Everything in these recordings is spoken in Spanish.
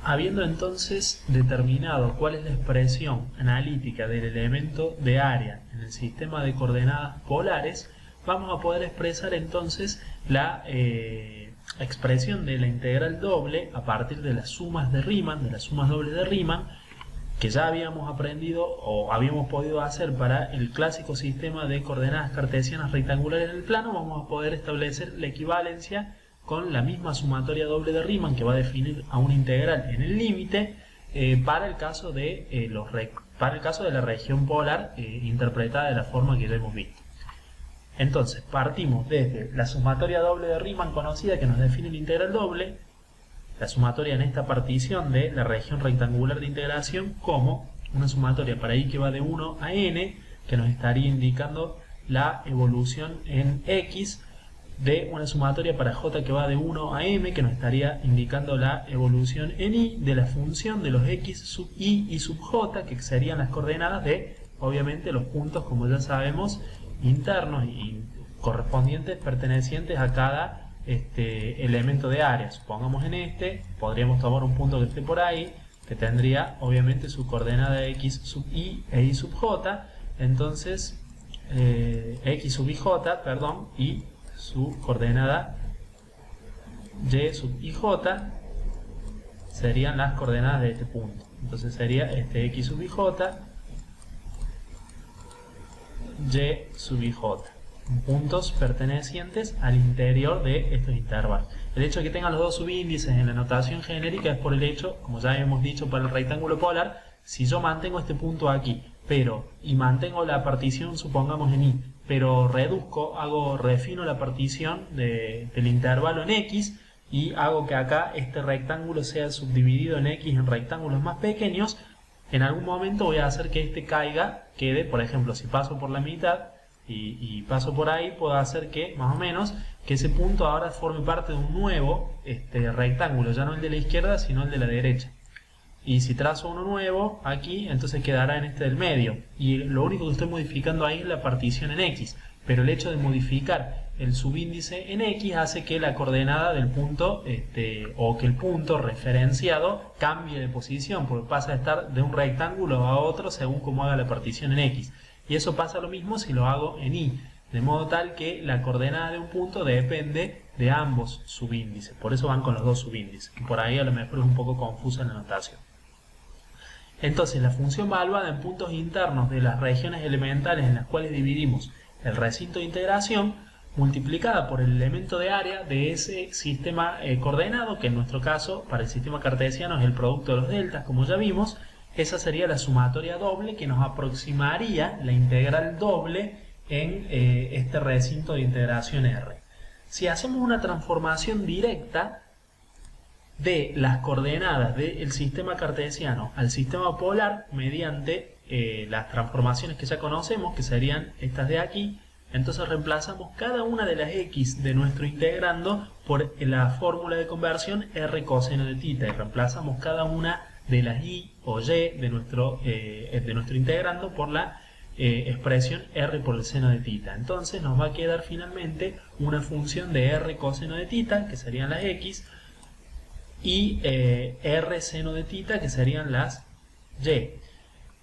Habiendo entonces determinado cuál es la expresión analítica del elemento de área en el sistema de coordenadas polares, vamos a poder expresar entonces la expresión de la integral doble a partir de las sumas de Riemann, de las sumas dobles de Riemann, que ya habíamos aprendido o habíamos podido hacer para el clásico sistema de coordenadas cartesianas rectangulares en el plano. Vamos a poder establecer la equivalencia con la misma sumatoria doble de Riemann que va a definir a una integral en el límite para el caso de la región polar interpretada de la forma que ya hemos visto. Entonces partimos desde la sumatoria doble de Riemann conocida que nos define la integral doble, la sumatoria en esta partición de la región rectangular de integración, como una sumatoria para i que va de 1 a n, que nos estaría indicando la evolución en x, de una sumatoria para j que va de 1 a m, que nos estaría indicando la evolución en y, de la función de los x sub i y sub j, que serían las coordenadas de, obviamente, los puntos, como ya sabemos, internos y correspondientes, pertenecientes a cada elemento de área. Supongamos en podríamos tomar un punto que esté por ahí, que tendría obviamente su coordenada x sub i e y sub j, entonces x sub ij, perdón, y su coordenada y sub ij serían las coordenadas de este punto. Entonces sería x sub ij, y sub ij, puntos pertenecientes al interior de estos intervalos. El hecho de que tengan los dos subíndices en la notación genérica es por el hecho, como ya hemos dicho para el rectángulo polar, si yo mantengo este punto aquí, y mantengo la partición, supongamos en y, pero refino la partición del intervalo en x y hago que acá este rectángulo sea subdividido en x en rectángulos más pequeños, en algún momento voy a hacer que quede, por ejemplo, si paso por la mitad y paso por ahí, puedo hacer que, más o menos, que ese punto ahora forme parte de un nuevo rectángulo, ya no el de la izquierda, sino el de la derecha. Y si trazo uno nuevo aquí, entonces quedará en este del medio. Y lo único que estoy modificando ahí es la partición en x. Pero el hecho de modificar el subíndice en x hace que la coordenada del punto, o que el punto referenciado cambie de posición, porque pasa a estar de un rectángulo a otro según cómo haga la partición en x. Y eso pasa lo mismo si lo hago en y, de modo tal que la coordenada de un punto depende de ambos subíndices. Por eso van con los dos subíndices. Y por ahí a lo mejor es un poco confusa la notación. Entonces la función valuada en puntos internos de las regiones elementales en las cuales dividimos el recinto de integración, multiplicada por el elemento de área de ese sistema coordenado, que en nuestro caso para el sistema cartesiano es el producto de los deltas, como ya vimos. Esa sería la sumatoria doble que nos aproximaría la integral doble en este recinto de integración R. Si hacemos una transformación directa de las coordenadas del sistema cartesiano al sistema polar mediante las transformaciones que ya conocemos, que serían estas de aquí, entonces reemplazamos cada una de las x de nuestro integrando por la fórmula de conversión r coseno de θ, y reemplazamos cada una de las y o y de nuestro integrando por la expresión r por el seno de θ. Entonces nos va a quedar finalmente una función de r coseno de θ, que serían las x, y r seno de θ, que serían las y.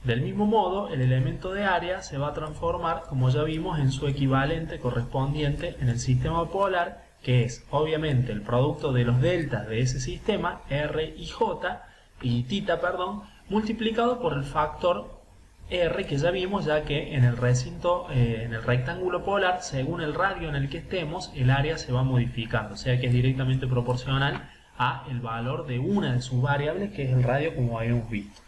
Del mismo modo, el elemento de área se va a transformar, como ya vimos, en su equivalente correspondiente en el sistema polar, que es obviamente el producto de los deltas de ese sistema, r y θ, multiplicado por el factor r que ya vimos, ya que en el recinto, en el rectángulo polar, según el radio en el que estemos, el área se va modificando, o sea que es directamente proporcional a el valor de una de sus variables, que es el radio, como habíamos visto.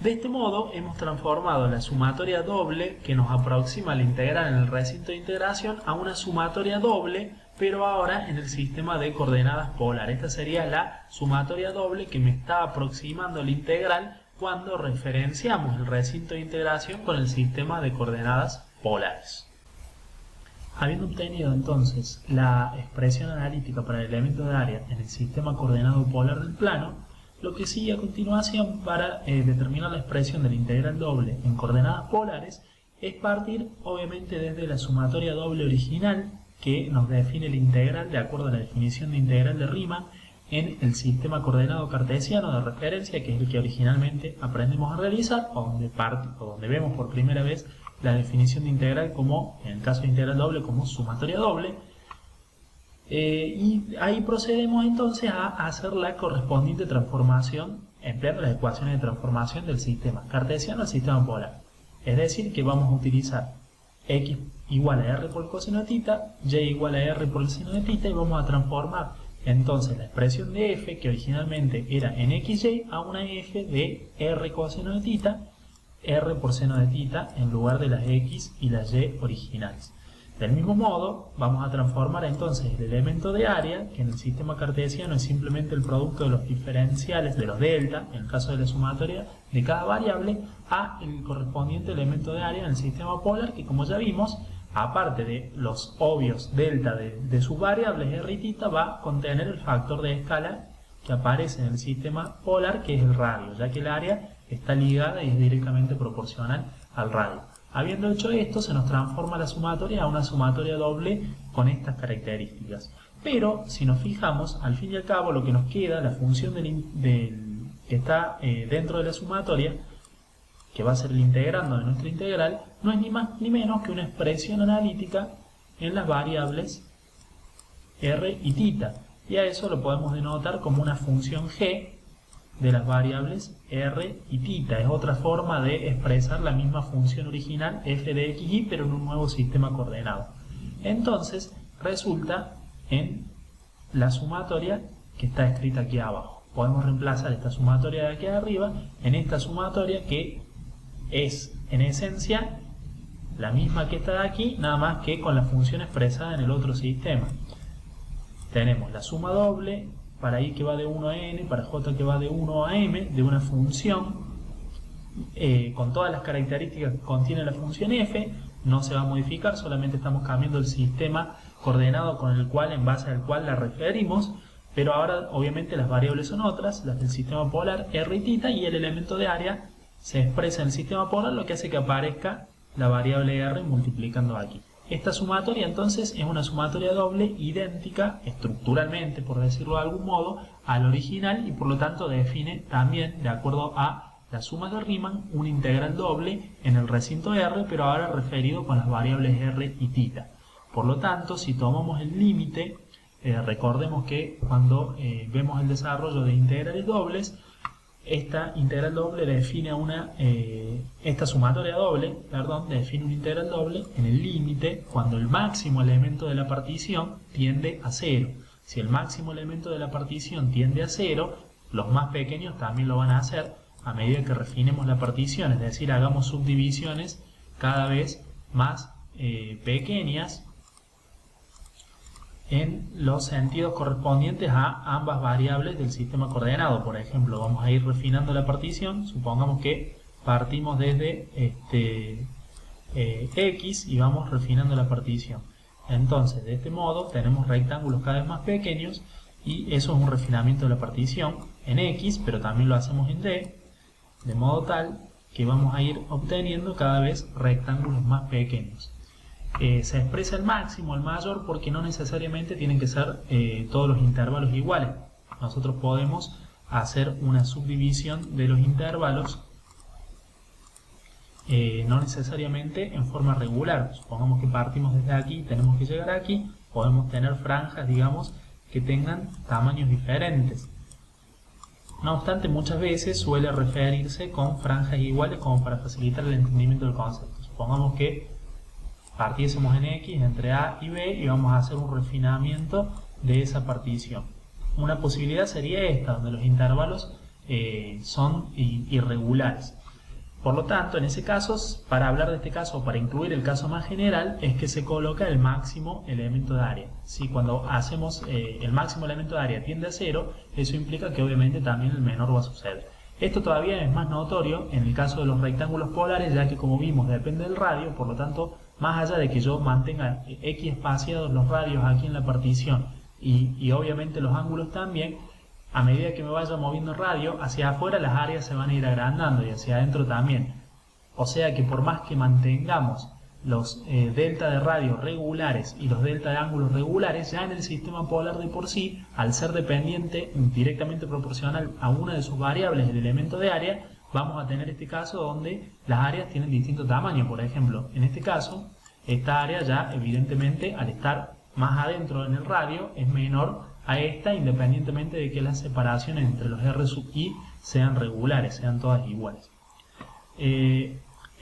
De este modo hemos transformado la sumatoria doble que nos aproxima la integral en el recinto de integración a una sumatoria doble, pero ahora en el sistema de coordenadas polar. Esta sería la sumatoria doble que me está aproximando la integral cuando referenciamos el recinto de integración con el sistema de coordenadas polares. Habiendo obtenido entonces la expresión analítica para el elemento de área en el sistema coordenado polar del plano, lo que sigue a continuación para determinar la expresión de la integral doble en coordenadas polares es partir obviamente desde la sumatoria doble original que nos define la integral de acuerdo a la definición de integral de Riemann en el sistema coordenado cartesiano de referencia, que es el que originalmente aprendemos a realizar, o donde vemos por primera vez la definición de integral como, en el caso de integral doble, como sumatoria doble. Y ahí procedemos entonces a hacer la correspondiente transformación empleando las ecuaciones de transformación del sistema cartesiano al sistema polar. Es decir, que vamos a utilizar x igual a r por el coseno de θ, y igual a r por el seno de θ, y vamos a transformar entonces la expresión de f, que originalmente era en xy, a una f de r coseno de θ, r por seno de θ, en lugar de las x y las y originales. Del mismo modo, vamos a transformar entonces el elemento de área, que en el sistema cartesiano es simplemente el producto de los diferenciales, de los delta, en el caso de la sumatoria de cada variable, a el correspondiente elemento de área en el sistema polar, que como ya vimos, aparte de los obvios delta de sus variables r y θ, va a contener el factor de escala que aparece en el sistema polar, que es el radio, ya que el área está ligada y es directamente proporcional al radio. Habiendo hecho esto, se nos transforma la sumatoria a una sumatoria doble con estas características. Pero, si nos fijamos, al fin y al cabo, lo que nos queda, la función que está dentro de la sumatoria, que va a ser el integrando de nuestra integral, no es ni más ni menos que una expresión analítica en las variables r y θ. Y a eso lo podemos denotar como una función g de las variables r y θ. Es otra forma de expresar la misma función original f de x, y, pero en un nuevo sistema coordenado. Entonces resulta en la sumatoria que está escrita aquí abajo. Podemos reemplazar esta sumatoria de aquí arriba en esta sumatoria, que es en esencia la misma que está de aquí, nada más que con la función expresada en el otro sistema. Tenemos la suma doble para i que va de 1 a n, para j que va de 1 a m, de una función con todas las características que contiene la función f. No se va a modificar, solamente estamos cambiando el sistema coordenado con el cual, en base al cual la referimos, pero ahora obviamente las variables son otras, las del sistema polar, r y θ, y el elemento de área se expresa en el sistema polar, lo que hace que aparezca la variable r multiplicando aquí. Esta sumatoria entonces es una sumatoria doble idéntica estructuralmente, por decirlo de algún modo, al original, y por lo tanto define también, de acuerdo a las sumas de Riemann, una integral doble en el recinto R, pero ahora referido con las variables r y θ. Por lo tanto, si tomamos el límite, recordemos que cuando vemos el desarrollo de integrales dobles, esta integral doble define esta sumatoria doble, define una integral doble en el límite cuando el máximo elemento de la partición tiende a 0. Si el máximo elemento de la partición tiende a 0, los más pequeños también lo van a hacer a medida que refinemos la partición, es decir, hagamos subdivisiones cada vez más pequeñas en los sentidos correspondientes a ambas variables del sistema coordenado. Por ejemplo, vamos a ir refinando la partición. Supongamos que partimos desde x y vamos refinando la partición. Entonces, de este modo tenemos rectángulos cada vez más pequeños, y eso es un refinamiento de la partición en x, pero también lo hacemos en y, de modo tal que vamos a ir obteniendo cada vez rectángulos más pequeños. Se expresa el máximo, el mayor, porque no necesariamente tienen que ser todos los intervalos iguales. Nosotros podemos hacer una subdivisión de los intervalos no necesariamente en forma regular. Supongamos que partimos desde aquí y tenemos que llegar aquí. Podemos tener franjas, digamos, que tengan tamaños diferentes. No obstante, muchas veces suele referirse con franjas iguales como para facilitar el entendimiento del concepto. Supongamos que partiésemos en x entre a y b y vamos a hacer un refinamiento de esa partición. Una posibilidad sería esta, donde los intervalos son irregulares. Por lo tanto, en ese caso, para hablar de este caso, para incluir el caso más general, es que se coloca el máximo elemento de área. Si cuando hacemos el máximo elemento de área tiende a 0, eso implica que obviamente también el menor va a suceder. Esto todavía es más notorio en el caso de los rectángulos polares, ya que, como vimos, depende del radio. Por lo tanto, más allá de que yo mantenga x espaciados los radios aquí en la partición y obviamente los ángulos también, a medida que me vaya moviendo el radio, hacia afuera las áreas se van a ir agrandando y hacia adentro también. O sea que por más que mantengamos los delta de radio regulares y los delta de ángulos regulares, ya en el sistema polar de por sí, al ser dependiente directamente proporcional a una de sus variables, el elemento de área, vamos a tener este caso donde las áreas tienen distinto tamaño. Por ejemplo, en este caso, esta área ya evidentemente al estar más adentro en el radio es menor a esta, independientemente de que las separaciones entre los R sub i sean regulares, sean todas iguales.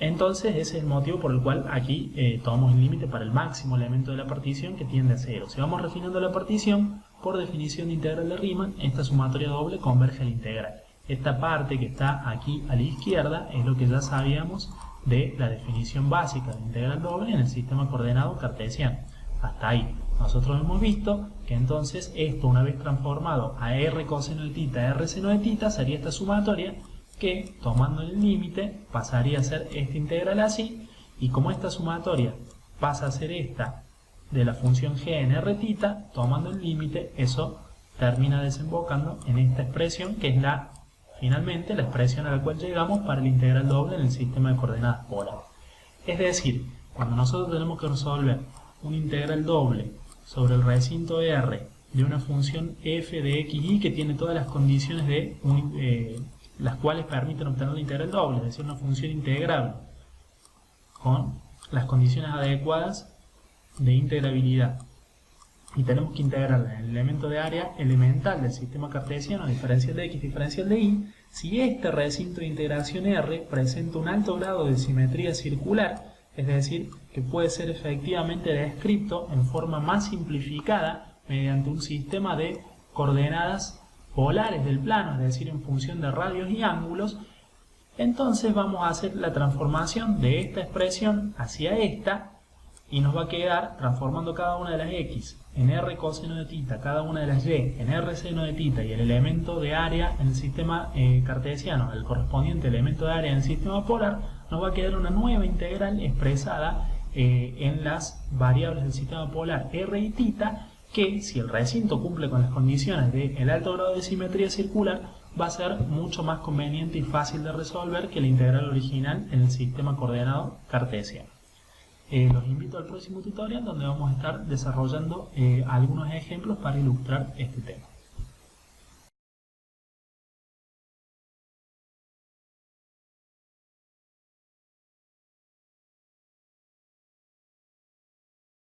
Entonces ese es el motivo por el cual aquí tomamos el límite para el máximo elemento de la partición, que tiende a 0. Si vamos refinando la partición, por definición de integral de Riemann, esta sumatoria doble converge a la integral. Esta parte que está aquí a la izquierda es lo que ya sabíamos de la definición básica de integral doble en el sistema coordenado cartesiano. Hasta ahí nosotros hemos visto que entonces esto, una vez transformado a r coseno de tita, r seno de tita, sería esta sumatoria que, tomando el límite, pasaría a ser esta integral así, y como esta sumatoria pasa a ser esta de la función g en r tita, tomando el límite, eso termina desembocando en esta expresión que es finalmente la expresión a la cual llegamos para el integral doble en el sistema de coordenadas polares. Es decir, cuando nosotros tenemos que resolver un integral doble sobre el recinto R de una función f de xy que tiene todas las condiciones de las cuales permiten obtener la integral doble, es decir, una función integrable con las condiciones adecuadas de integrabilidad, y tenemos que integrarla en el elemento de área elemental del sistema cartesiano, diferencial de x, diferencial de y, si este recinto de integración R presenta un alto grado de simetría circular, es decir, que puede ser efectivamente descrito en forma más simplificada mediante un sistema de coordenadas polares del plano, es decir, en función de radios y ángulos, entonces vamos a hacer la transformación de esta expresión hacia esta, y nos va a quedar transformando cada una de las x en r coseno de tita, cada una de las y en r seno de tita, y el elemento de área en el sistema cartesiano, el correspondiente elemento de área en el sistema polar, nos va a quedar una nueva integral expresada en las variables del sistema polar r y tita, que si el recinto cumple con las condiciones del alto grado de simetría circular, va a ser mucho más conveniente y fácil de resolver que la integral original en el sistema coordenado cartesiano. Los invito al próximo tutorial, donde vamos a estar desarrollando algunos ejemplos para ilustrar este tema.